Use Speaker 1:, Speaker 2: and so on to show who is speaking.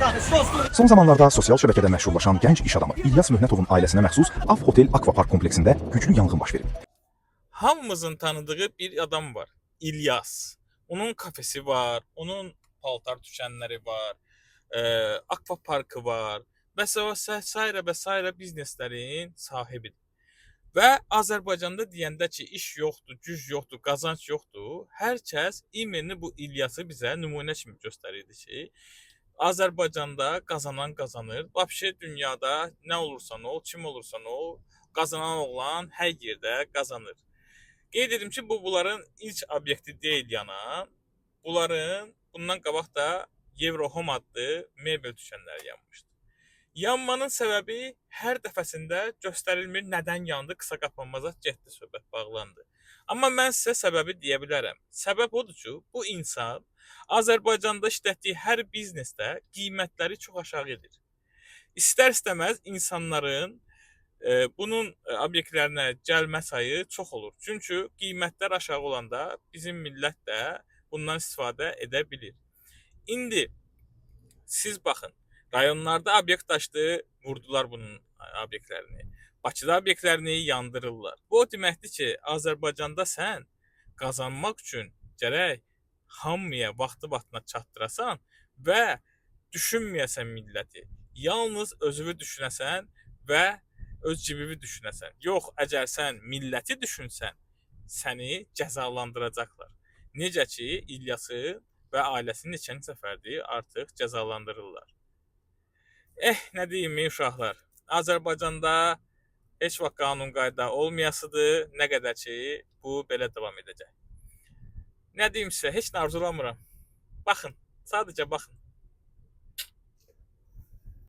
Speaker 1: Son zamanlarda sosial şəbəkədə məşhurlaşan gənc iş adamı İlyas Möhnətovun ailəsinə məxsus Af Hotel Akvapark kompleksində güclü yanğın baş verib.
Speaker 2: Hamımızın tanıdığı bir adam var. İlyas. Onun kafesi var, onun paltar dükanları var, akvaparkı var və s. bizneslərin sahibidir. Və Azərbaycanda deyəndə ki, iş yoxdur, güc yoxdur, qazanc yoxdur, hər kəs imenni bu İlyası bizə nümunə kimi göstərirdi ki, Azərbaycanda qazanan qazanır. Vəbşə dünyada nə olursan ol, kim olursan ol, qazanan oğlan hər yerdə qazanır. Qeyd edim ki, bunların ilk obyekti deyil yanan. Bundan qabaq da Eurohome adlı mebel dükanları yanmışdı. Yanmanın səbəbi hər dəfəsində göstərilmir, nədən yandı, qısa qapanmaza getdi, söhbət bağlandı. Amma mən sizə səbəbi deyə bilərəm. Səbəb odur ki, bu insan Azərbaycanda işlətdiyi hər biznesdə qiymətləri çox aşağı edir. İstər-istəməz insanların bunun obyektlərinə gəlmə sayı çox olur. Çünki qiymətlər aşağı olanda bizim millət də bundan istifadə edə bilir. İndi siz baxın, rayonlarda obyekt açdı, vurdular bunun obyektlərini. Bakıda obyektlərini yandırırlar. Bu o deməkdir ki, Azərbaycanda sən qazanmaq üçün gərək hamıya vaxtı-vaxtına çatdırasan və düşünməyəsən milləti. Yalnız özünü düşünəsən və öz cibini düşünəsən. Yox, əgər sən milləti düşünsən, səni cəzalandıracaqlar. Necə ki, İlyası və ailəsinin neçən səfərdir artıq cəzalandırırlar. Nə deyim uşaqlar? Azərbaycanda heç vaxt qanun qayda olmayasıdır, nə qədər ki, bu belə davam edəcək. Nə deyim sizə, heç nə arzulamıram. Baxın, sadəcə baxın.